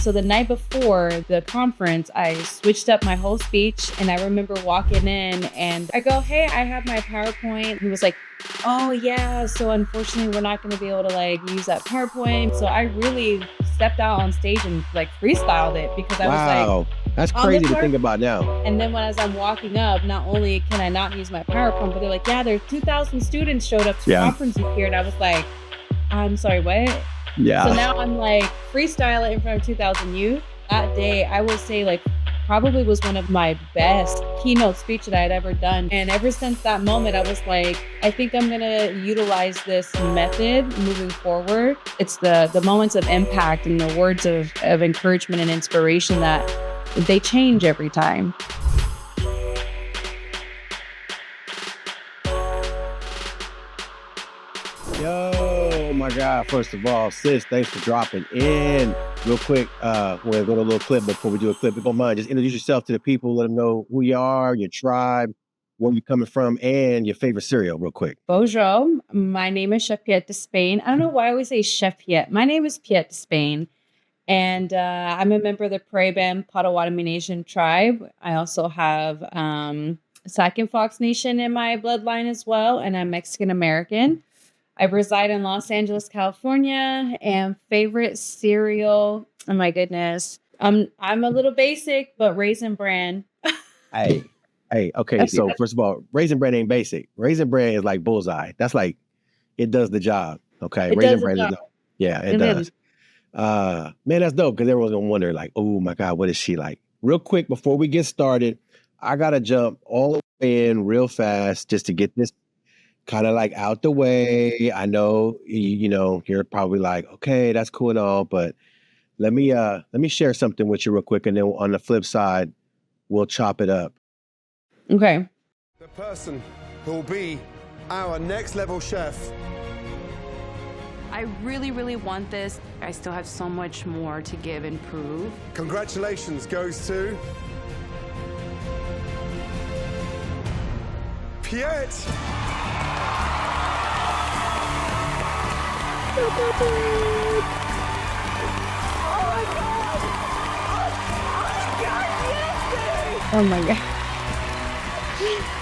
So the night before the conference, I switched up my whole speech, and I remember walking in and I go, "Hey, I have my PowerPoint." He was like, "Oh yeah, so unfortunately we're not going to be able to like use that PowerPoint." So I really stepped out on stage and like freestyled it because I was like, Wow, that's on the crazy to think about now. and then as I'm walking up, not only can I not use my PowerPoint, but they're like, "Yeah, there's 2,000 students showed up to the conference here." And I was like, "I'm sorry, what?" Yeah. So now I'm like freestyling in front of 2,000 youth. That day, I will say like probably was one of my best keynote speech that I had ever done. And ever since that moment, I was like, I think I'm gonna utilize this method moving forward. It's the moments of impact and the words of encouragement and inspiration that they change every time. Yo, oh my God. First of all, sis, thanks for dropping in. Real quick, we'll go to a little clip before we do a clip. If you don't mind, just introduce yourself to the people, let them know who you are, your tribe, where you're coming from, and your favorite cereal, real quick. Bonjour, my name is Chef Pyet DeSpain. I don't know why I always say Chef Pyet. My name is Pyet DeSpain, and I'm a member of the Prairie Band Potawatomi Nation tribe. I also have Sac and Fox Nation in my bloodline as well, and I'm Mexican-American. I reside in Los Angeles, California, and favorite cereal, oh my goodness. I'm a little basic, but Raisin Bran. Hey, okay. So first of all, Raisin Bran ain't basic. Raisin Bran is like bullseye. That's like, it does the job. Okay. Raisin Bran is yeah, it does. Man, that's dope because everyone's gonna wonder, like, oh my God, what is she like? Real quick, before we get started, I gotta jump all the way in real fast just to get this kind of like out the way. I know you know you're probably like, okay, that's cool and all, but let me share something with you real quick, and then on the flip side, we'll chop it up. Okay. The person who will be our next level chef. I really, really want this. I still have so much more to give and prove. Congratulations goes to Pyet. Oh my God.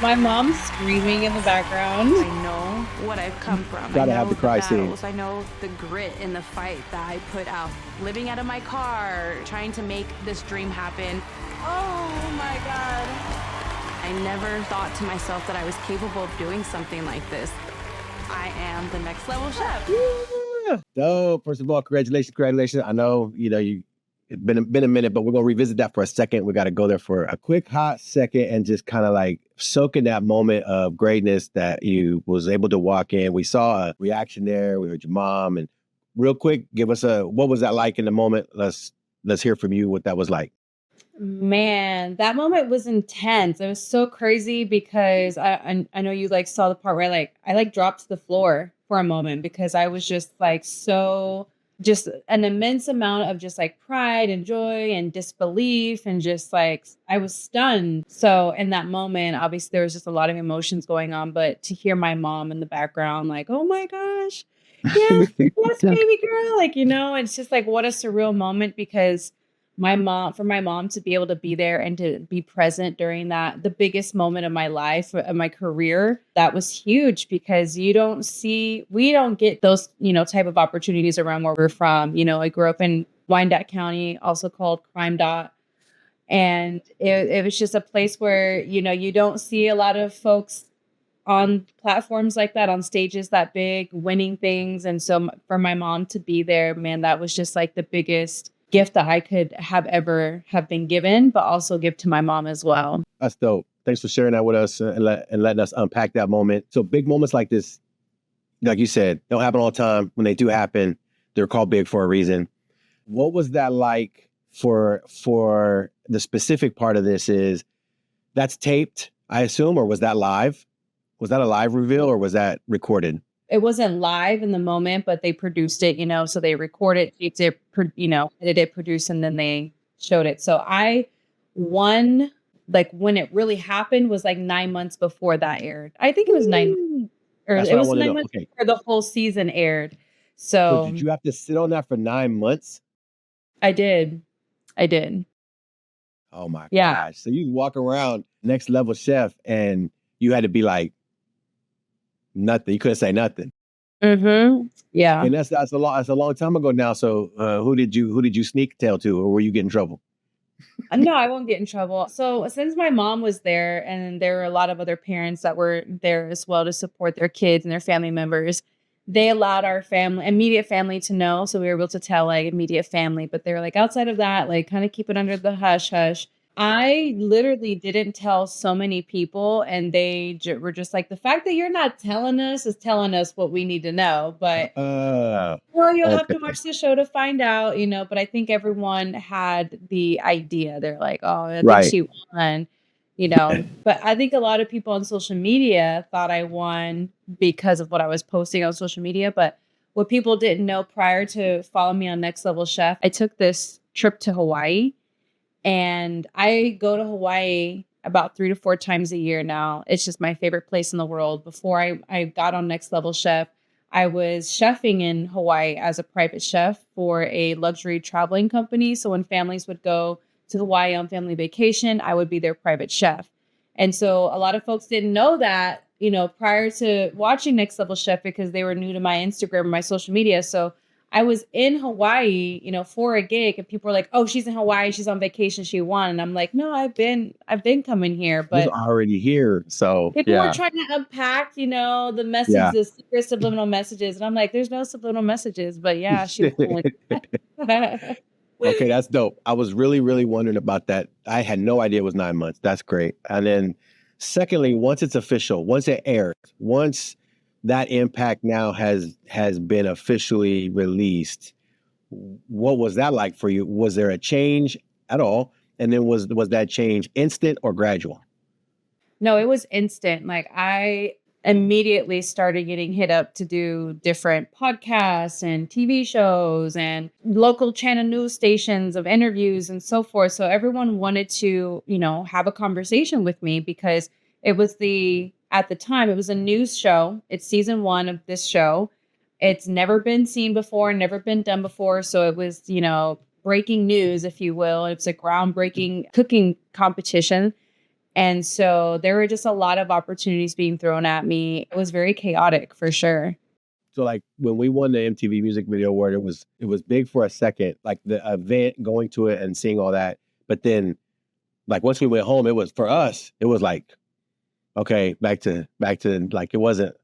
My mom's screaming in the background. I know what I've come from. Gotta I know have the cry scene. I know the grit in the fight that I put out. Living out of my car, trying to make this dream happen. Oh my God. I never thought to myself that I was capable of doing something like this. I am the next level chef. Yeah. So first of all, congratulations. I know, it's been a minute, but we're gonna revisit that for a second. We gotta go there for a quick hot second and just kind of like soak in that moment of greatness that you was able to walk in. We saw a reaction there. We heard your mom, and real quick, give us what was that like in the moment? Let's hear from you what that was like. Man, that moment was intense. It was so crazy because I know you like saw the part where I dropped to the floor for a moment because I was just like just an immense amount of just like pride and joy and disbelief and just like I was stunned. So in that moment, obviously there was just a lot of emotions going on, but to hear my mom in the background, like, "Oh my gosh, yes, yes, baby girl," it's just like what a surreal moment because for my mom to be able to be there and to be present during the biggest moment of my life, of my career, that was huge because we don't get those, type of opportunities around where we're from. I grew up in Wyandotte County, also called Crime Dot. And it was just a place where, you don't see a lot of folks on platforms like that, on stages that big, winning things. And so for my mom to be there, man, that was just like the biggest gift that I could have ever have been given, but also give to my mom as well. That's dope. Thanks for sharing that with us and letting us unpack that moment. So big moments like this, like you said, don't happen all the time. When they do happen, they're called big for a reason. What was that like for the specific part of this is that's taped, I assume, or was that live? Was that a live reveal or was that recorded? It wasn't live in the moment, but they produced it, so they recorded it, edited, produced, and then they showed it. So I won, like when it really happened was like 9 months before that aired. I think it was 9 months, or it was 9 months before the whole season aired. So did you have to sit on that for 9 months? I did. I did. Oh my Yeah. gosh. So you walk around next level chef and you had to be like nothing. You couldn't say nothing. Yeah. And that's a long time ago now. So who did you sneak tell to, or were you getting in trouble? No, I won't get in trouble. So since my mom was there and there were a lot of other parents that were there as well to support their kids and their family members, they allowed our immediate family to know. So we were able to tell like immediate family, but they were like outside of that, like kind of keep it under the hush hush. I literally didn't tell so many people, and they were just like, the fact that you're not telling us is telling us what we need to know. But well, you'll have to Okay. watch the show to find out, but I think everyone had the idea. They're like, "Oh, I think Right. she won," But I think a lot of people on social media thought I won because of what I was posting on social media. But what people didn't know prior to following me on Next Level Chef, I took this trip to Hawaii, and I go to Hawaii about 3 to 4 times a year now. It's just my favorite place in the world. Before I got on Next Level Chef, I was chefing in Hawaii as a private chef for a luxury traveling company. So when families would go to Hawaii on family vacation, I would be their private chef. And so a lot of folks didn't know that, prior to watching Next Level Chef, because they were new to my Instagram and my social media. So I was in Hawaii, for a gig, and people were like, "Oh, she's in Hawaii. She's on vacation. She won." And I'm like, "No, I've been coming here." It was But already here. So people were yeah. trying to unpack, the message, Yeah. the secret subliminal messages. And I'm like, "There's no subliminal messages." But yeah, she won. Okay, that's dope. I was really, really wondering about that. I had no idea it was 9 months. That's great. And then secondly, once it's official, once it airs, once that impact now has been officially released, what was that like for you? Was there a change at all? And then was that change instant or gradual? No, it was instant. Like, I immediately started getting hit up to do different podcasts and TV shows and local channel news stations of interviews and so forth. So everyone wanted to, have a conversation with me, because at the time, it was a news show. It's season 1 of this show. It's never been seen before, never been done before. So it was, breaking news, if you will. It's a groundbreaking cooking competition. And so there were just a lot of opportunities being thrown at me. It was very chaotic, for sure. So like when we won the MTV Music Video Award, it was big for a second, like the event, going to it and seeing all that. But then like once we went home, it was, for us, it was like, okay, back to like, it wasn't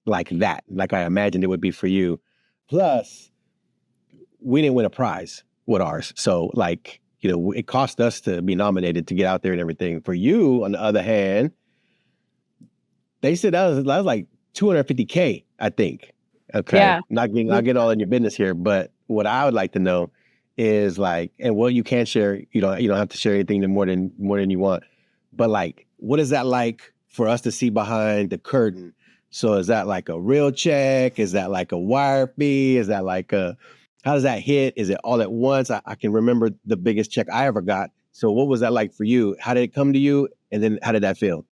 like that, like I imagined it would be for you. Plus, we didn't win a prize with ours. So like, it cost us to be nominated to get out there and everything. For you, on the other hand, they said that was like $250K, I think. Okay. Yeah. Not getting all in your business here, but what I would like to know is like, and what you can share, you don't have to share anything more than you want. But like, what is that like for us to see behind the curtain? So is that like a real check? Is that like a wire fee? Is that like how does that hit? Is it all at once? I can remember the biggest check I ever got. So what was that like for you? How did it come to you? And then how did that feel?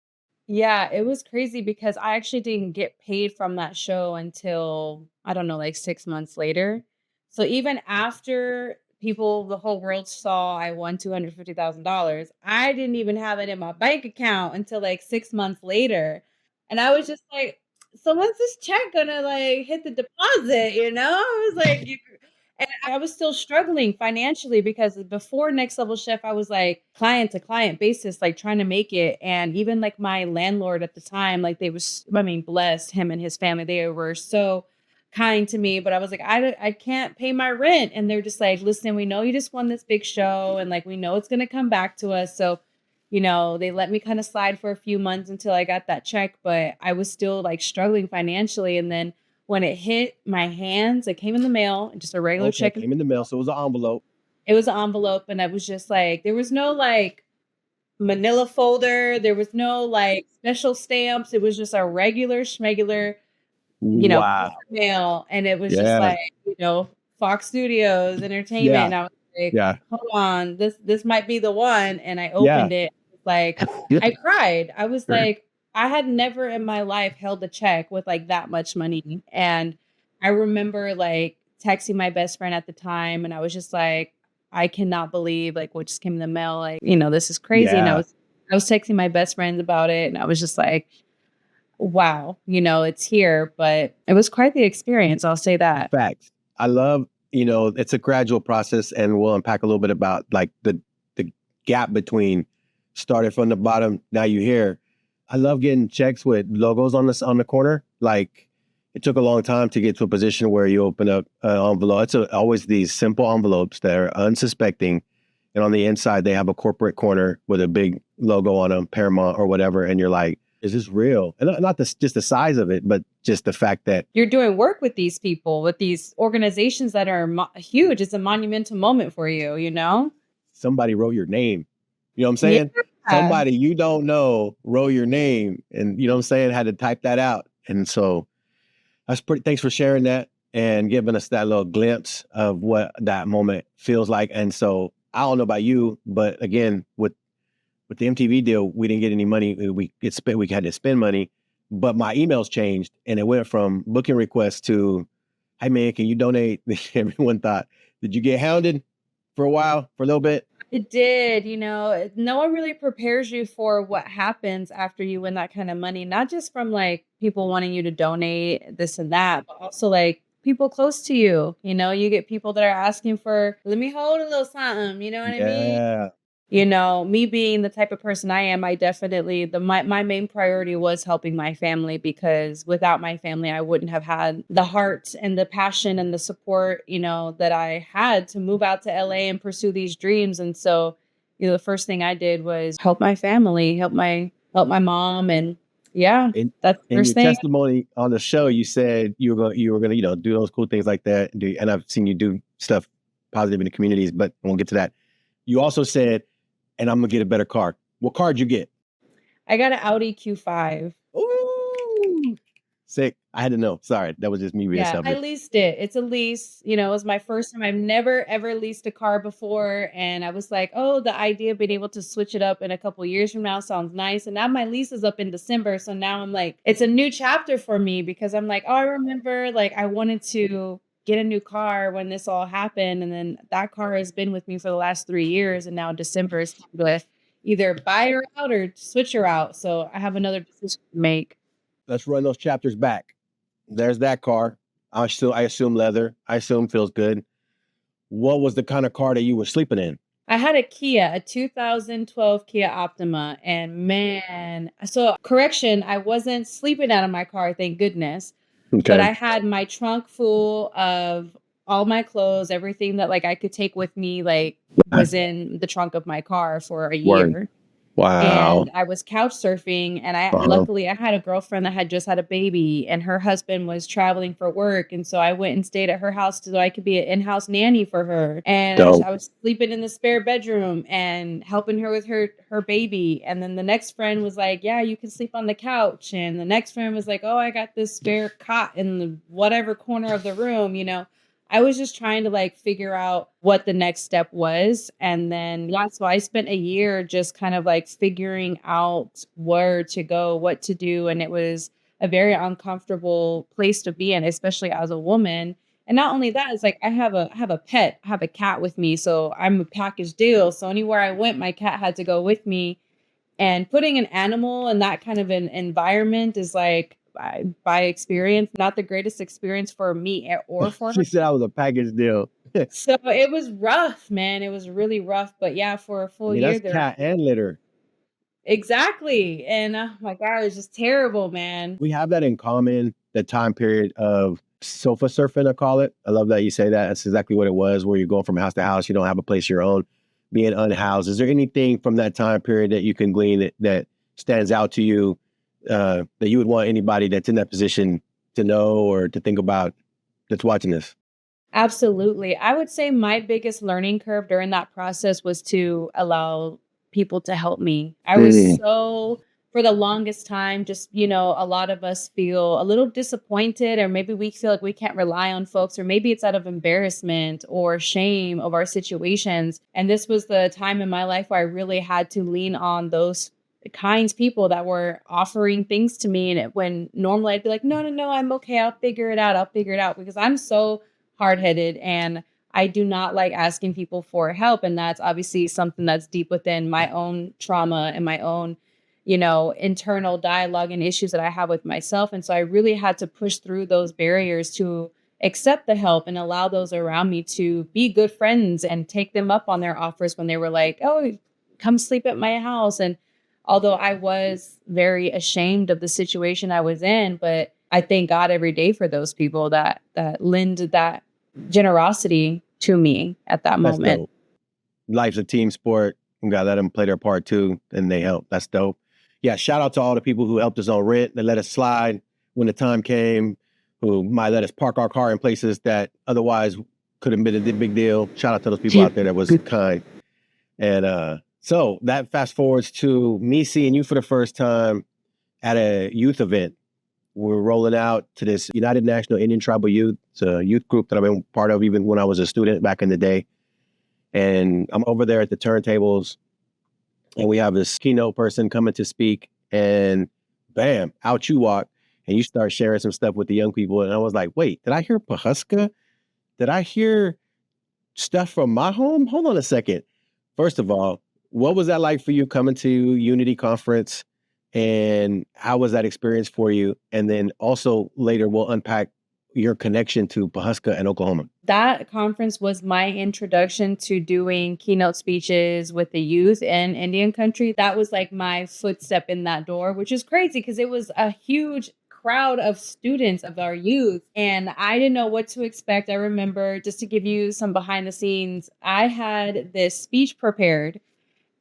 Yeah, it was crazy because I actually didn't get paid from that show until, I don't know, like 6 months later. So even after the whole world saw I won $250,000, I didn't even have it in my bank account until like 6 months later. And I was just like, so when's this check gonna like hit the deposit? I was like, and I was still struggling financially, because before Next Level Chef, I was like client to client basis, like trying to make it. And even like my landlord at the time, like bless him and his family. They were so kind to me, but I was like, I can't pay my rent. And they're just like, listen, we know you just won this big show, and like, we know it's going to come back to us. So, they let me kind of slide for a few months until I got that check, but I was still like struggling financially. And then when it hit my hands, it came in the mail, just a regular Okay, check. came in the mail, so it was an envelope. It was an envelope, and I was just like, there was no like manila folder. There was no like special stamps. It was just a regular schmegular, piece Wow. of mail. And it was just Yeah. like, Fox Studios Entertainment. Yeah. And I was like, Yeah. hold on, this might be the one. And I Yeah. opened it. Like, I cried. I was like, I had never in my life held a check with like that much money. And I remember like texting my best friend at the time, and I was just like, I cannot believe like what just came in the mail. Like, this is crazy. And Yeah, I was texting my best friends about it, and I was just like, wow, it's here. But it was quite the experience. I'll say that. facts. I love, it's a gradual process, and we'll unpack a little bit about like the gap between started from the bottom, now you here. I love getting checks with logos on the corner. Like, it took a long time to get to a position where you open up an envelope. It's always these simple envelopes that are unsuspecting. And on the inside, they have a corporate corner with a big logo on them, Paramount or whatever. And you're like, is this real? And not just the size of it, but just the fact that you're doing work with these people, with these organizations that are huge. It's a monumental moment for you, somebody wrote your name. You know what I'm saying? Yeah. Somebody you don't know wrote your name, and you know what I'm saying, had to type that out. And so thanks for sharing that and giving us that little glimpse of what that moment feels like. And so I don't know about you, but again, with the MTV deal, we didn't get any money. We had to spend money, but my emails changed, and it went from booking requests to, hey man, can you donate? Everyone thought, did you get hounded for a while, for a little bit? It did. No one really prepares you for what happens after you win that kind of money, not just from like people wanting you to donate this and that, but also like people close to you. You get people that are asking for, let me hold a little something. You know what I mean? Yeah. Me being the type of person I am, I definitely, my main priority was helping my family, because without my family, I wouldn't have had the heart and the passion and the support, that I had to move out to LA and pursue these dreams. And so, the first thing I did was help my family, help my mom. And yeah, that's the in first your thing. testimony on the show, you said you were going to, do those cool things like that. And I've seen you do stuff positive in the communities, but I won't get to that. You also said, and I'm going to get a better car. What car did you get? I got an Audi Q5. Ooh, sick. I had to know. Sorry. That was just me being selfish. I leased it. It's a lease. It was my first time. I've never, ever leased a car before. And I was like, oh, the idea of being able to switch it up in a couple years from now sounds nice. And now my lease is up in December. So now I'm like, it's a new chapter for me, because I'm like, oh, I remember like I wanted to get a new car when this all happened. And then that car has been with me for the last 3 years. And now December is time to either buy her out or switch her out. So I have another decision to make. Let's run those chapters back. There's that car. I assume leather. I assume feels good. What was the kind of car that you were sleeping in? I had a 2012 Kia Optima, and man, so correction, I wasn't sleeping out of my car, thank goodness. Okay. But I had my trunk full of all my clothes, everything that like I could take with me, like was in the trunk of my car for a year. Wow. And I was couch surfing, and luckily I had a girlfriend that had just had a baby, and her husband was traveling for work. And so I went and stayed at her house so I could be an in-house nanny for her. And I was sleeping in the spare bedroom and helping her with her baby. And then the next friend was like, yeah, you can sleep on the couch. And the next friend was like, oh, I got this spare cot in the whatever corner of the room, I was just trying to like figure out what the next step was. And then, so I spent a year just kind of like figuring out where to go, what to do. And it was a very uncomfortable place to be in, especially as a woman. And not only that, it's like I have a pet, I have a cat with me. So I'm a package deal. So anywhere I went, my cat had to go with me. And putting an animal in that kind of an environment is like, by experience, not the greatest experience for me or for her. She said I was a package deal. So it was rough, man. It was really rough. But yeah, for a full year that's cat and litter. Exactly. And oh my God, it was just terrible, man. We have that in common, the time period of sofa surfing, I call it. I love that you say that. That's exactly what it was, where you're going from house to house. You don't have a place of your own, being unhoused. Is there anything from that time period that you can glean that stands out to you, that you would want anybody that's in that position to know or to think about that's watching this? Absolutely. I would say my biggest learning curve during that process was to allow people to help me. I was so, for the longest time, just, a lot of us feel a little disappointed, or maybe we feel like we can't rely on folks, or maybe it's out of embarrassment or shame of our situations. And this was the time in my life where I really had to lean on those kind people that were offering things to me. And when normally I'd be like, no, I'm okay. I'll figure it out. Because I'm so hard-headed, and I do not like asking people for help. And that's obviously something that's deep within my own trauma and my own, internal dialogue and issues that I have with myself. And so I really had to push through those barriers to accept the help and allow those around me to be good friends and take them up on their offers when they were like, oh, come sleep at my house. And although I was very ashamed of the situation I was in, but I thank God every day for those people that lend that generosity to me at that That's moment. dope. Life's a team sport. We gotta let them play their part too, and they help. That's dope. Yeah, shout out to all the people who helped us on rent, that let us slide when the time came, who might let us park our car in places that otherwise could have been a big deal. Shout out to those people out there that was kind. And so that fast forwards to me seeing you for the first time at a youth event. We're rolling out to this United National Indian Tribal Youth. It's a youth group that I've been part of even when I was a student back in the day. And I'm over there at the turntables, and we have this keynote person coming to speak, and bam, out you walk, and you start sharing some stuff with the young people. And I was like, wait, did I hear Pahuska? Did I hear stuff from my home? Hold on a second. First of all, what was that like for you coming to Unity Conference? And how was that experience for you? And then also later we'll unpack your connection to Pahuska and Oklahoma. That conference was my introduction to doing keynote speeches with the youth in Indian country. That was like my footstep in that door, which is crazy because it was a huge crowd of students of our youth. And I didn't know what to expect. I remember, just to give you some behind the scenes, I had this speech prepared.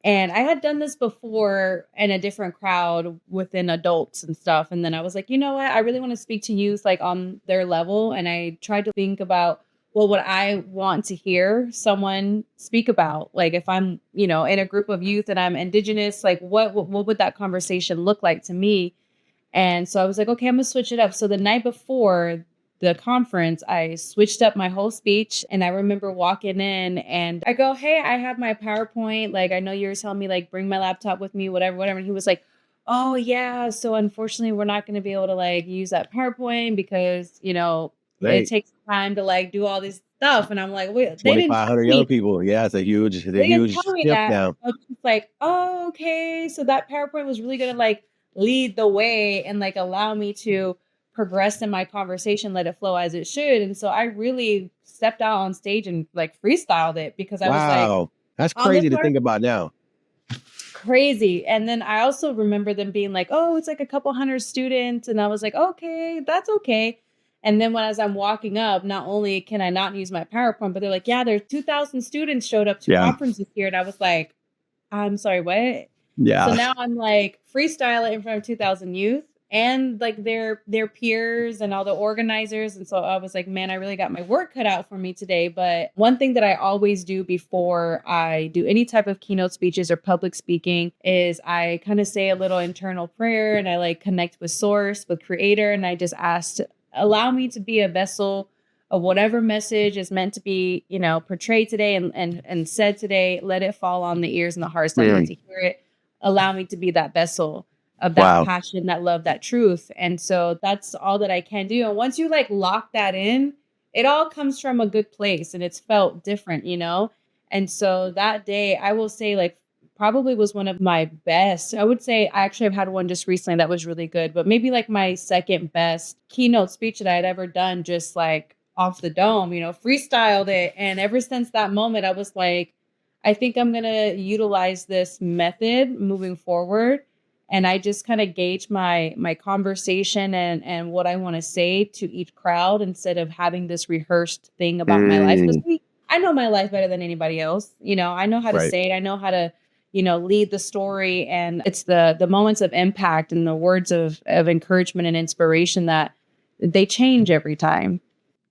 And I had done this before in a different crowd within adults and stuff. And then I was like, you know what? I really want to speak to youth like on their level. And I tried to think about, well, what I want to hear someone speak about. Like if I'm, in a group of youth and I'm Indigenous, like what would that conversation look like to me? And so I was like, okay, I'm gonna switch it up. So the night before the conference, I switched up my whole speech. And I remember walking in and I go, hey, I have my PowerPoint. Like, I know you were telling me like, bring my laptop with me, whatever. And he was like, oh yeah. So unfortunately, we're not going to be able to like use that PowerPoint because, it takes time to like do all this stuff. And I'm like, wait, they didn't tell 2,500 young me. people. Yeah, it's a huge They didn't tell me shift that. now. I was just like, oh, okay. So that PowerPoint was really going to like lead the way and like allow me to progress in my conversation, let it flow as it should. And so I really stepped out on stage and like freestyled it because I was like, wow, that's crazy to think about now. Crazy. And then I also remember them being like, oh, it's like a couple hundred students. And I was like, okay, that's okay. And then as I'm walking up, not only can I not use my PowerPoint, but they're like, yeah, there's 2,000 students showed up to conferences here. And I was like, I'm sorry, what? Yeah. So now I'm like freestyle it in front of 2,000 youth and like their peers and all the organizers. And so I was like, man, I really got my work cut out for me today. But one thing that I always do before I do any type of keynote speeches or public speaking is I kind of say a little internal prayer and I like connect with source, with creator. And I just ask to allow me to be a vessel of whatever message is meant to be, portrayed today and said today. Let it fall on the ears and the hearts that need to hear it. Allow me to be that vessel of that passion, that love, that truth. And so that's all that I can do. And once you like lock that in, it all comes from a good place and it's felt different, And so that day, I will say like probably was one of my best. I would say I actually have had one just recently that was really good, but maybe like my second best keynote speech that I had ever done, just like off the dome, freestyled it. And ever since that moment, I was like, I think I'm going to utilize this method moving forward. And I just kind of gauge my conversation and what I want to say to each crowd instead of having this rehearsed thing about my life. Because I know my life better than anybody else. I know how to say it. I know how to, lead the story. And it's the moments of impact and the words of encouragement and inspiration that they change every time.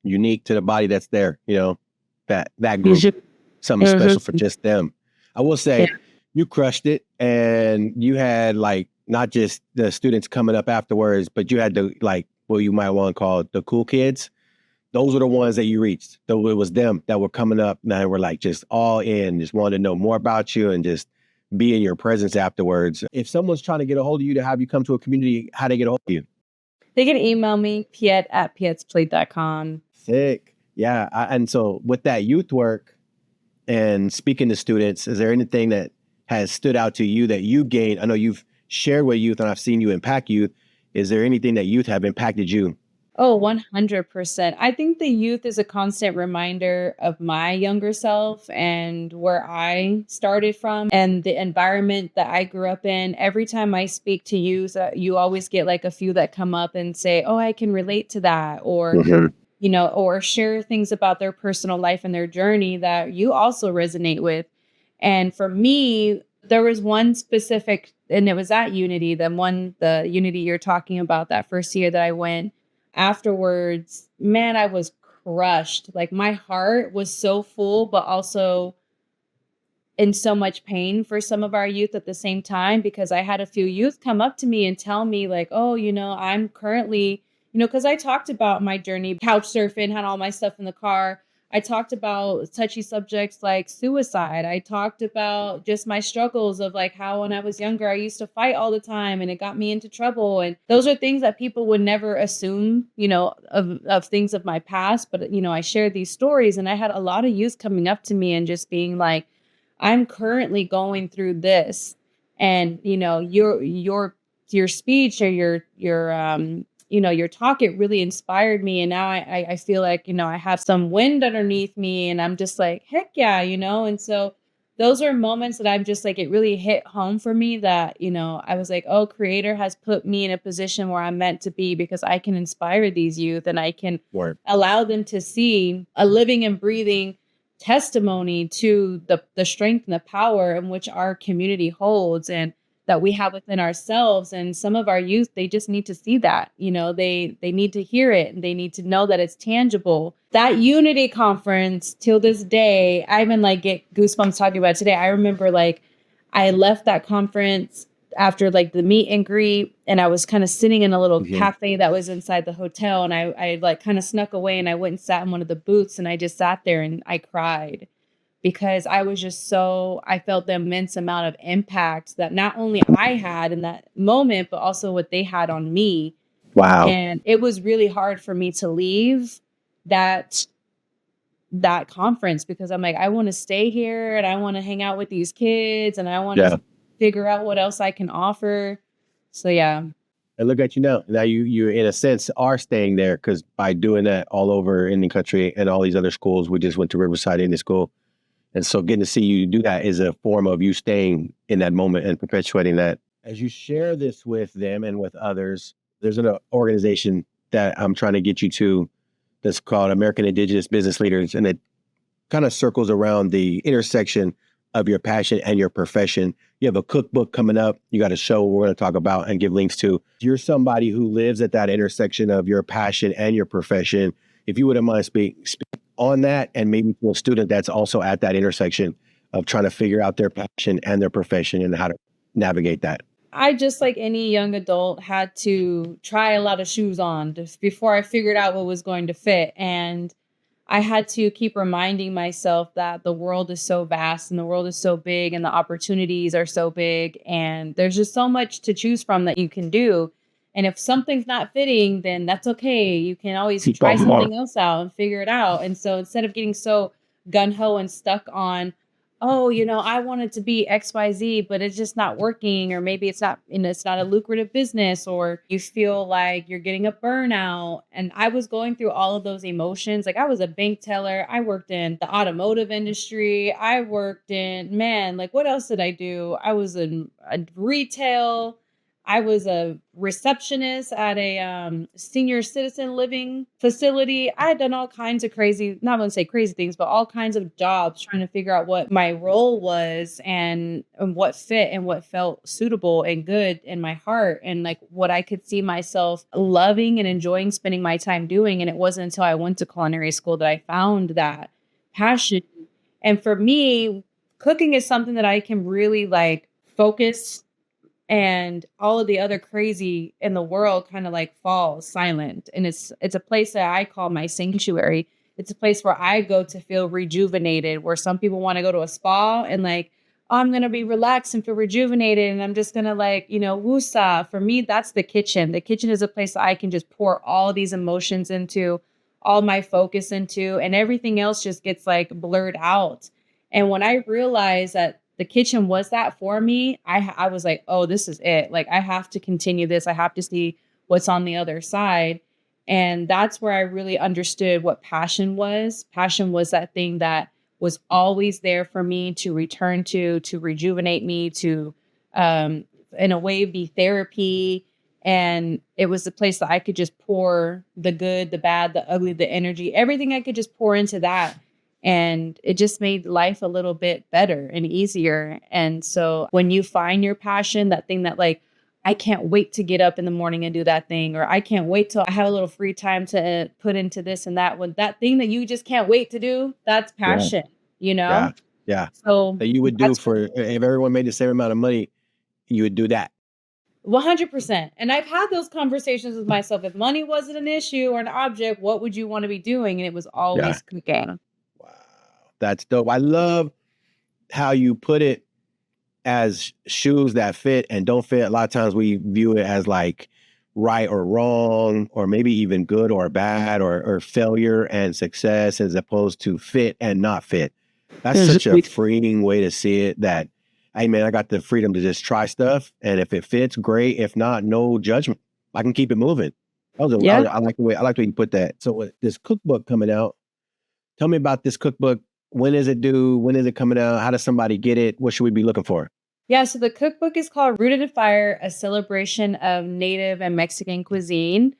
Unique to the body that's there, that group. Something special for just them. I will say you crushed it, and you had like not just the students coming up afterwards, but you had the like what you might want to call the cool kids. Those were the ones that you reached. Though it was them that were coming up and were like just all in, just wanted to know more about you and just be in your presence afterwards. If someone's trying to get a hold of you to have you come to a community, how do they get a hold of you? They can email me, Pyet@pyetsplate.com. Sick. Yeah. And so with that youth work and speaking to students, is there anything that has stood out to you that you gained? I know you've shared with youth and I've seen you impact youth. Is there anything that youth have impacted you? Oh, 100%. I think the youth is a constant reminder of my younger self and where I started from and the environment that I grew up in. Every time I speak to youth, you always get like a few that come up and say, "Oh, I can relate to that," or or share things about their personal life and their journey that you also resonate with. And for me, there was one specific, and it was at Unity, the Unity you're talking about, that first year that I went. Afterwards, man, I was crushed. Like my heart was so full, but also in so much pain for some of our youth at the same time, because I had a few youth come up to me and tell me like, "Oh, I'm currently," because I talked about my journey, couch surfing, had all my stuff in the car. I talked about touchy subjects like suicide. I talked about just my struggles of like how when I was younger, I used to fight all the time and it got me into trouble. And those are things that people would never assume, of things of my past. But, I shared these stories and I had a lot of youth coming up to me and just being like, "I'm currently going through this." And, your speech or your talk, it really inspired me. And now I feel like, I have some wind underneath me and I'm just like, heck yeah, And so those are moments that I'm just like, it really hit home for me that, I was like, oh, Creator has put me in a position where I'm meant to be because I can inspire these youth and I can allow them to see a living and breathing testimony to the strength and the power in which our community holds and that we have within ourselves. And some of our youth, they just need to see that, they need to hear it and they need to know that it's tangible. That Unity conference till this day, I even like get goosebumps talking about it today. I remember like I left that conference after like the meet and greet and I was kind of sitting in a little cafe that was inside the hotel and I like kind of snuck away and I went and sat in one of the booths and I just sat there and I cried because I was just I felt the immense amount of impact that not only I had in that moment, but also what they had on me. Wow. And it was really hard for me to leave that conference because I'm like, I want to stay here and I want to hang out with these kids and I want to figure out what else I can offer. So, yeah. And look at you now. Now you in a sense are staying there because by doing that all over in the country and all these other schools, we just went to Riverside Indian School. And so getting to see you do that is a form of you staying in that moment and perpetuating that. As you share this with them and with others, there's an organization that I'm trying to get you to that's called American Indigenous Business Leaders. And it kind of circles around the intersection of your passion and your profession. You have a cookbook coming up. You got a show we're going to talk about and give links to. You're somebody who lives at that intersection of your passion and your profession. If you wouldn't mind speak on that and maybe to a student that's also at that intersection of trying to figure out their passion and their profession and how to navigate that. I just like any young adult had to try a lot of shoes on just before I figured out what was going to fit. And I had to keep reminding myself that the world is so vast and the world is so big and the opportunities are so big. And there's just so much to choose from that you can do. And if something's not fitting, then that's okay. You can always try something else out and figure it out. And so instead of getting so gung-ho and stuck on, oh, I wanted to be XYZ, but it's just not working. Or maybe it's not a lucrative business, or you feel like you're getting a burnout. And I was going through all of those emotions. Like I was a bank teller. I worked in the automotive industry. I worked in, what else did I do? I was in retail. I was a receptionist at a senior citizen living facility. I had done all kinds of crazy, not going to say crazy things, but all kinds of jobs trying to figure out what my role was and what fit and what felt suitable and good in my heart and like what I could see myself loving and enjoying spending my time doing. And it wasn't until I went to culinary school that I found that passion. And for me, cooking is something that I can really like focus, and all of the other crazy in the world kind of like falls silent. And it's a place that I call my sanctuary. It's a place where I go to feel rejuvenated, where some people want to go to a spa and like, oh, I'm going to be relaxed and feel rejuvenated. And I'm just going to like, woosah. For me, that's the kitchen. The kitchen is a place that I can just pour all these emotions into, all my focus into, and everything else just gets like blurred out. And when I realized that the kitchen was that for me, I was like, oh, this is it. Like, I have to continue this. I have to see what's on the other side. And that's where I really understood what passion was. Passion was that thing that was always there for me to return to rejuvenate me, to, in a way, be therapy. And it was the place that I could just pour the good, the bad, the ugly, the energy, everything I could just pour into that. And it just made life a little bit better and easier. And so when you find your passion, that thing that like, I can't wait to get up in the morning and do that thing, or I can't wait till I have a little free time to put into this and that one, that thing that you just can't wait to do, that's Yeah. passion, Yeah. Yeah. So That you would do for, if everyone made the same amount of money, you would do that. 100%. And I've had those conversations with myself. If money wasn't an issue or an object, what would you want to be doing? And it was always cooking. Wow. That's dope. I love how you put it as shoes that fit and don't fit. A lot of times we view it as like right or wrong, or maybe even good or bad, or failure and success, as opposed to fit and not fit. That's such a freeing way to see it, that, hey man, I got the freedom to just try stuff. And if it fits, great. If not, no judgment. I can keep it moving. I like the way you put that. So with this cookbook coming out, tell me about this cookbook. When is it due? When is it coming out? How does somebody get it? What should we be looking for? Yeah, so the cookbook is called Rooted in Fire, a celebration of Native and Mexican cuisine.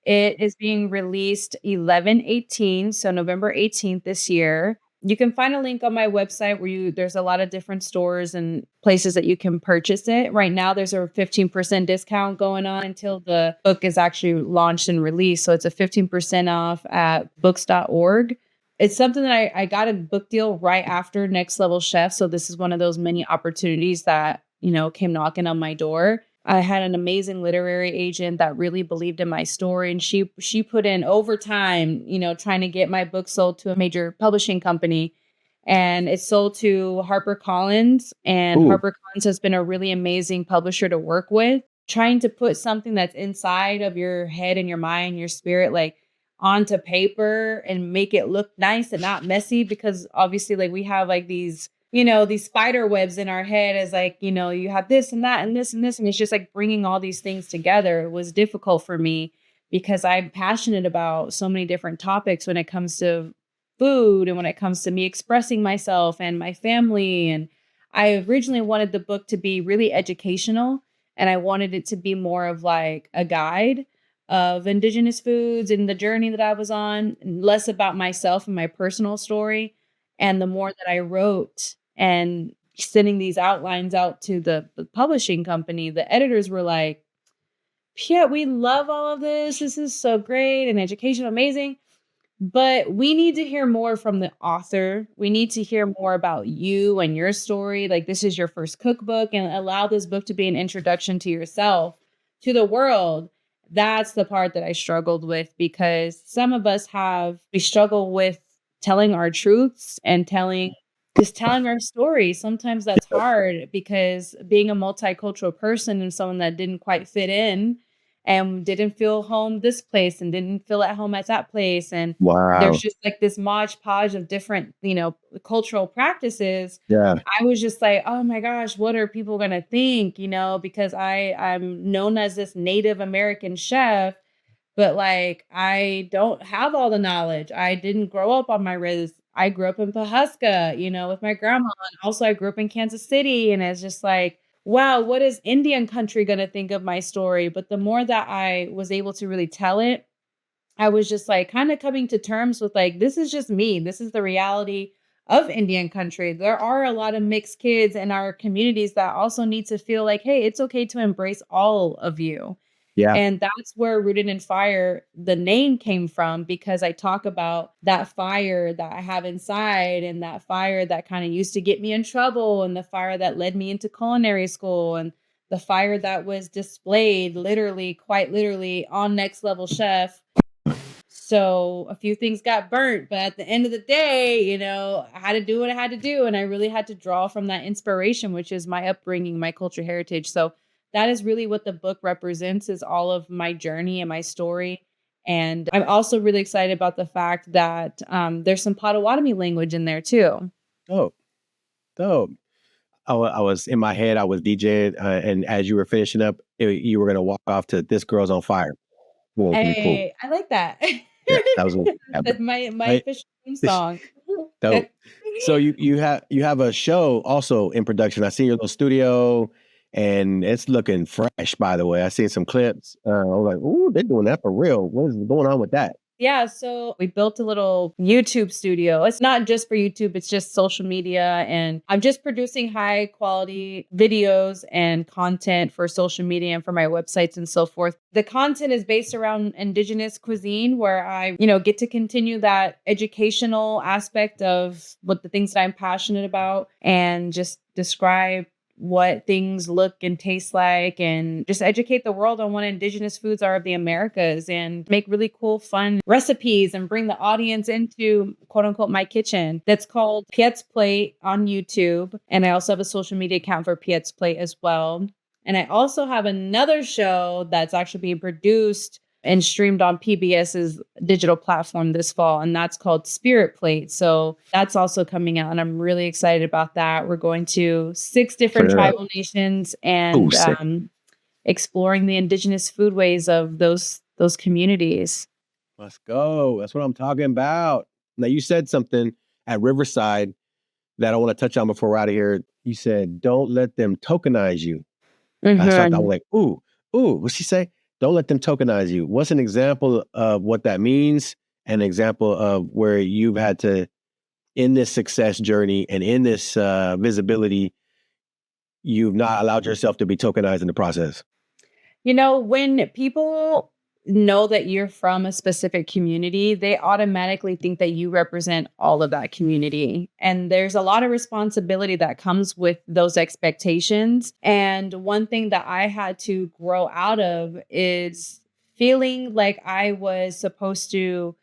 It is being released 11/18, so November 18th this year. You can find a link on my website where there's a lot of different stores and places that you can purchase it. Right now, there's a 15% discount going on until the book is actually launched and released. So it's a 15% off at books.org. It's something that I got a book deal right after Next Level Chef. So this is one of those many opportunities that, came knocking on my door. I had an amazing literary agent that really believed in my story. And she put in overtime, trying to get my book sold to a major publishing company. And it's sold to HarperCollins. And Ooh. HarperCollins has been a really amazing publisher to work with. Trying to put something that's inside of your head and your mind, your spirit, like onto paper and make it look nice and not messy, because obviously like we have like these spider webs in our head, as like, you have this and that and this and this, and it's just like bringing all these things together. It was difficult for me because I'm passionate about so many different topics when it comes to food and when it comes to me expressing myself and my family. And I originally wanted the book to be really educational, and I wanted it to be more of like a guide of Indigenous foods and the journey that I was on, and less about myself and my personal story. And the more that I wrote and sending these outlines out to the publishing company, the editors were like, Pyet, we love all of this. This is so great and educational, amazing. But we need to hear more from the author. We need to hear more about you and your story. Like, this is your first cookbook, and allow this book to be an introduction to yourself, to the world. That's the part that I struggled with, because some of us we struggle with telling our truths and telling our story. Sometimes that's hard, because being a multicultural person and someone that didn't quite fit in and didn't feel home this place and didn't feel at home at that place. And there's just like this modge podge of different, cultural practices. Yeah. I was just like, oh my gosh, what are people going to think, because I'm known as this Native American chef, but like, I don't have all the knowledge. I didn't grow up on my res. I grew up in Pahuska, with my grandma. And also I grew up in Kansas City. And it's just like, wow, what is Indian country going to think of my story? But the more that I was able to really tell it, I was just like kind of coming to terms with like, this is just me. This is the reality of Indian country. There are a lot of mixed kids in our communities that also need to feel like, hey, it's okay to embrace all of you. Yeah. And that's where Rooted in Fire, the name came from, because I talk about that fire that I have inside, and that fire that kind of used to get me in trouble, and the fire that led me into culinary school, and the fire that was displayed quite literally on Next Level Chef. So a few things got burnt, but at the end of the day, I had to do what I had to do. And I really had to draw from that inspiration, which is my upbringing, my cultural heritage. So that is really what the book represents, is all of my journey and my story. And I'm also really excited about the fact that there's some Potawatomi language in there too. Oh, dope. I was in my head, I was DJing, and as you were finishing up, you were going to walk off to This Girl's on Fire. Well, cool. Hey, I like that. Yeah, that was That's my right. official theme song. Dope. So you have a show also in production. I see your little studio, and it's looking fresh. By the way, I seen some clips. I was like, "Ooh, they're doing that for real. What is going on with that?" Yeah, so we built a little YouTube studio. It's not just for YouTube, it's just social media. And I'm just producing high quality videos and content for social media and for my websites and so forth. The content is based around Indigenous cuisine, where I, get to continue that educational aspect of what the things that I'm passionate about and just describe what things look and taste like, and just educate the world on what Indigenous foods are of the Americas, and make really cool, fun recipes and bring the audience into quote unquote my kitchen. That's called Pyet's Plate on YouTube. And I also have a social media account for Pyet's Plate as well. And I also have another show that's actually being produced and streamed on PBS's digital platform this fall, and that's called Spirit Plate. So that's also coming out, and I'm really excited about that. We're going to 6 different tribal nations and exploring the Indigenous foodways of those communities. Let's go. That's what I'm talking about. Now, you said something at Riverside that I want to touch on before we're out of here. You said, "Don't let them tokenize you." I thought that was like, ooh, what'd she say? Don't let them tokenize you. What's an example of what that means? An example of where you've had to, in this success journey and in this visibility, you've not allowed yourself to be tokenized in the process. When people know that you're from a specific community, they automatically think that you represent all of that community. And there's a lot of responsibility that comes with those expectations. And one thing that I had to grow out of is feeling like I was supposed to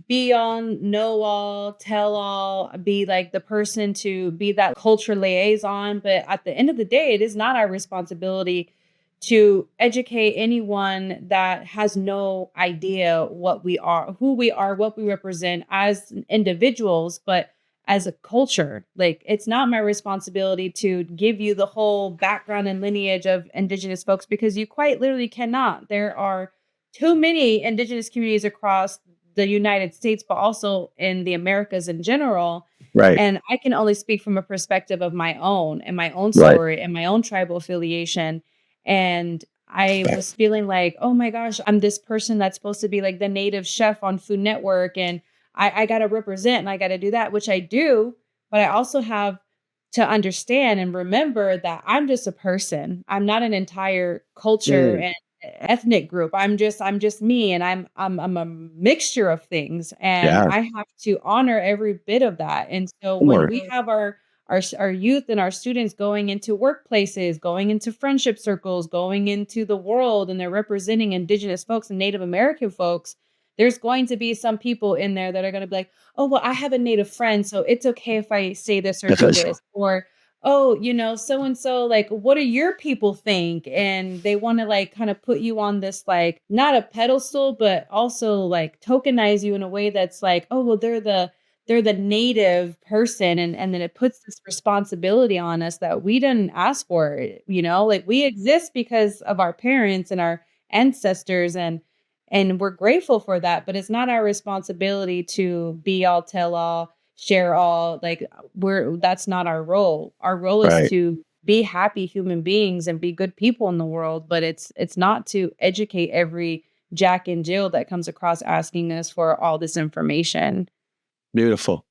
be on know all, tell all, be like the person to be that culture liaison. But at the end of the day, it is not our responsibility to educate anyone that has no idea what we are, who we are, what we represent as individuals, but as a culture. Like, it's not my responsibility to give you the whole background and lineage of Indigenous folks, because you quite literally cannot. There are too many Indigenous communities across the United States, but also in the Americas in general. Right. And I can only speak from a perspective of my own and my own story and my own tribal affiliation. And I was feeling like, oh my gosh, I'm this person that's supposed to be like the native chef on Food Network. And I got to represent and I got to do that, which I do. But I also have to understand and remember that I'm just a person. I'm not an entire culture and ethnic group. I'm just me, and I'm a mixture of things, and I have to honor every bit of that. And so when we have our youth and our students going into workplaces, going into friendship circles, going into the world, and they're representing Indigenous folks and Native American folks, there's going to be some people in there that are going to be like, oh, well, I have a Native friend, so it's okay if I say this or do this. Or, oh, so-and-so, like, what do your people think? And they want to like kind of put you on this, like, not a pedestal, but also like tokenize you in a way that's like, oh, well, they're the native person. And then it puts this responsibility on us that we didn't ask for, like, we exist because of our parents and our ancestors, and we're grateful for that, but it's not our responsibility to be all, tell all, share all. Like, that's not our role. Our role is to be happy human beings and be good people in the world, but it's not to educate every Jack and Jill that comes across asking us for all this information. Beautiful.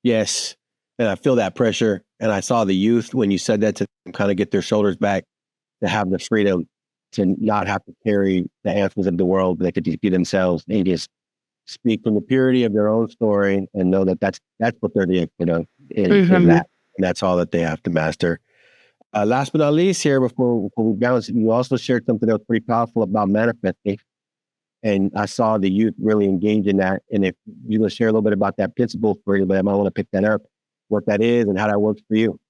Yes. And I feel that pressure. And I saw the youth, when you said that, to kind of get their shoulders back, to have the freedom to not have to carry the answers of the world. They could just be themselves and just speak from the purity of their own story and know that that's what they're the expert of, is that. And that's all that they have to master. Last but not least here, before we bounce, you also shared something that was pretty powerful about manifesting. And I saw the youth really engage in that. And if you want to share a little bit about that principle for anybody, I might want to pick that up, what that is and how that works for you.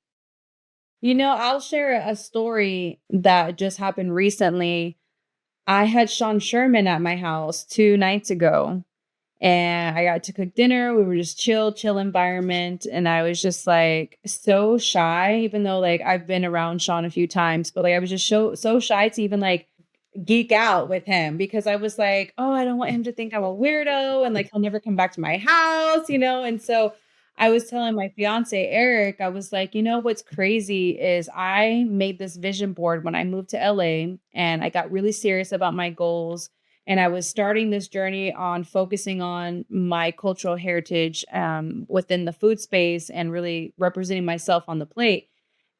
I'll share a story that just happened recently. I had Sean Sherman at my house 2 nights ago, and I got to cook dinner. We were just chill environment, and I was just, like, so shy, even though, like, I've been around Sean a few times, but, like, I was just so shy to even, like, geek out with him because I was like, "Oh, I don't want him to think I'm a weirdo and, like, he'll never come back to my house," you know? And so I was telling my fiancé, Eric, I was like, "You know what's crazy is I made this vision board when I moved to LA, and I got really serious about my goals, and I was starting this journey on focusing on my cultural heritage, within the food space and really representing myself on the plate.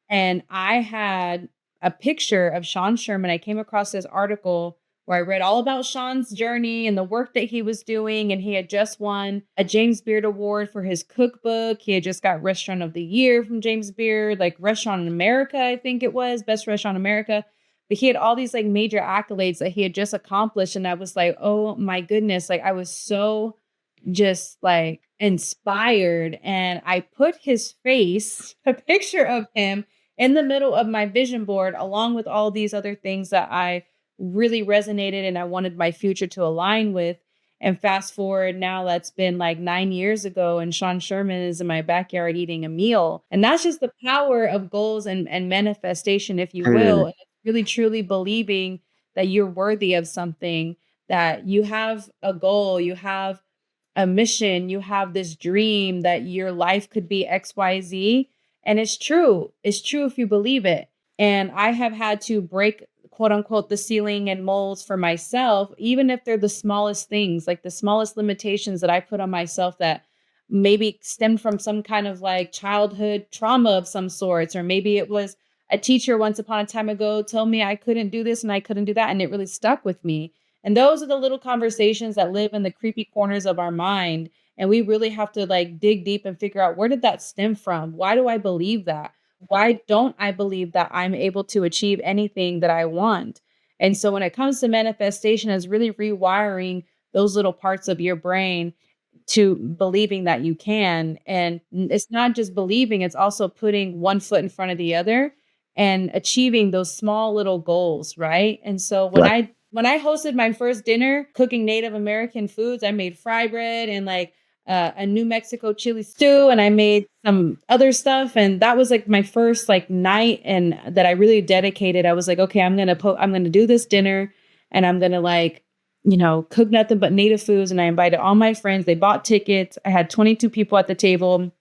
And I had a picture of Sean Sherman. I came across this article where I read all about Sean's journey and the work that he was doing. And he had just won a James Beard Award for his cookbook. He had just got Restaurant of the Year from James Beard, like Restaurant in America, I think it was, Best Restaurant in America. But he had all these like major accolades that he had just accomplished. And I was like, oh my goodness, like I was so just like inspired. And I put his face, a picture of him in the middle of my vision board, along with all these other things that I really resonated and I wanted my future to align with. And fast forward now, that's been like 9 years ago, and Sean Sherman is in my backyard eating a meal. And that's just the power of goals and manifestation, if you will. Mm, And it's really truly believing that you're worthy of something, that you have a goal, you have a mission, you have this dream that your life could be XYZ. And it's true. It's true if you believe it. And I have had to break, quote unquote, the ceiling and molds for myself, even if they're the smallest things, like the smallest limitations that I put on myself that maybe stemmed from some kind of like childhood trauma of some sorts, or maybe it was a teacher once upon a time ago told me I couldn't do this and I couldn't do that. And it really stuck with me. And those are the little conversations that live in the creepy corners of our mind. And we really have to like dig deep and figure out, where did that stem from? Why do I believe that? Why don't I believe that I'm able to achieve anything that I want? And so when it comes to manifestation, is really rewiring those little parts of your brain to believing that you can. And it's not just believing, it's also putting one foot in front of the other and achieving those small little goals, right? And so when right. I hosted my first dinner cooking Native American foods, I made fry bread and like a New Mexico chili stew, and I made some other stuff. And that was like my first like night, and that I really dedicated. I was like, okay, I'm gonna do this dinner, and I'm gonna like, cook nothing but native foods. And I invited all my friends. They bought tickets. I had 22 people at the table.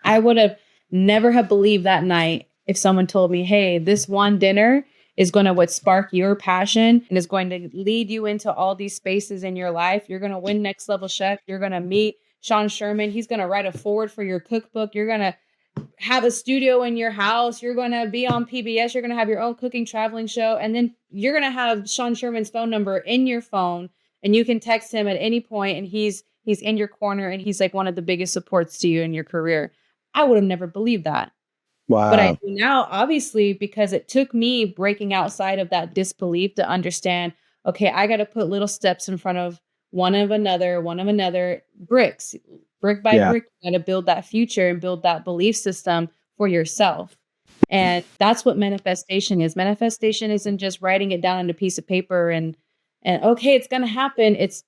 I would have never have believed that night if someone told me, hey, this one dinner is going to what spark your passion and is going to lead you into all these spaces in your life. You're going to win Next Level Chef. You're going to meet Sean Sherman. He's going to write a forward for your cookbook. You're going to have a studio in your house. You're going to be on PBS. You're going to have your own cooking traveling show. And then you're going to have Sean Sherman's phone number in your phone, and you can text him at any point, and he's in your corner, and he's like one of the biggest supports to you in your career. I would have never believed that. But I Wow. do now, obviously, because it took me breaking outside of that disbelief to understand, okay, I got to put little steps in front of one of another, bricks, brick by Yeah. brick. You got to build that future and build that belief system for yourself. And that's what manifestation is. Manifestation isn't just writing it down on a piece of paper and okay, it's going to happen. It's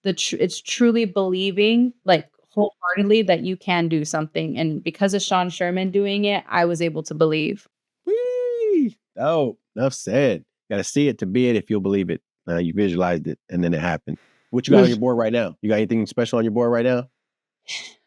truly believing like wholeheartedly that you can do something. And because of Sean Sherman doing it, I was able to believe. Whee! Oh, enough said. Got to see it to be it if you'll believe it. You visualized it and then it happened. What you got on your board right now? You got anything special on your board right now?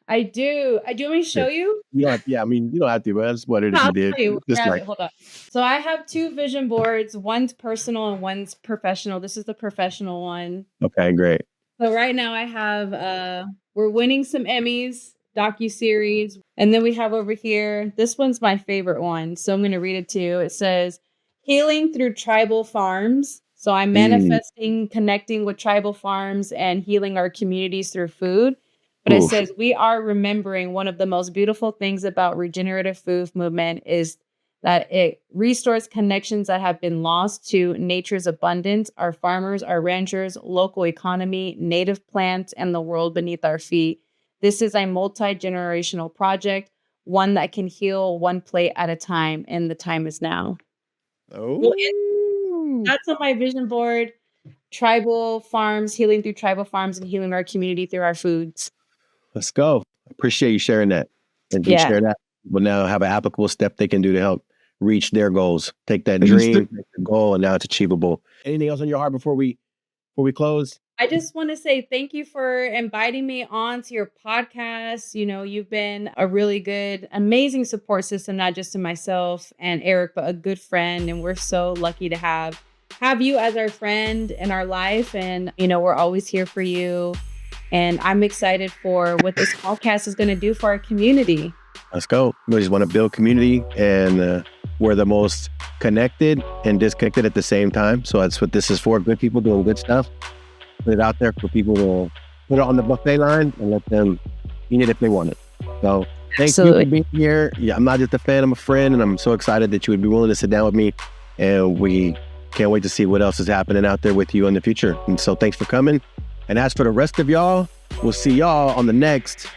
I do. I do want me to show you. Yeah, I mean, you don't have to, but I just wondered if I'll you did. tell you. Just Grab like, it. Hold on. So I have two vision boards. One's personal and one's professional. This is the professional one. okay, great. So right now I have we're winning some Emmys, docuseries. And then we have over here, this one's my favorite one. So I'm going to read it to you. It says, Healing Through Tribal Farms. So I'm Mm, manifesting, connecting with tribal farms and healing our communities through food. But it oof. says, we are remembering one of the most beautiful things about regenerative food movement is that it restores connections that have been lost to nature's abundance, our farmers, our ranchers, local economy, native plants, and the world beneath our feet. This is a multi-generational project, one that can heal one plate at a time, and the time is now. Well, Oh, that's on my vision board. tribal farms, healing through tribal farms, and healing our community through our foods. Let's go. Appreciate you sharing that. And you Yeah. share that. Will now have an applicable step they can do to help reach their goals. Take that dream, take the goal, and now it's achievable. Anything else on your heart before we close? I just want to say thank you for inviting me on to your podcast. You know, you've been a really good, amazing support system, not just to myself and Eric, but a good friend. And we're so lucky to have you as our friend in our life. And, you know, we're always here for you. And I'm excited for what this podcast is going to do for our community. Let's go. We just want to build community, and we're the most connected and disconnected at the same time. So that's what this is for. Good people doing good stuff. Put it out there for people to put it on the buffet line and let them eat it if they want it. So thank you for being here. Yeah, I'm not just a fan, I'm a friend, and I'm so excited that you would be willing to sit down with me. And we can't wait to see what else is happening out there with you in the future. And so thanks for coming. And as for the rest of y'all, we'll see y'all on the next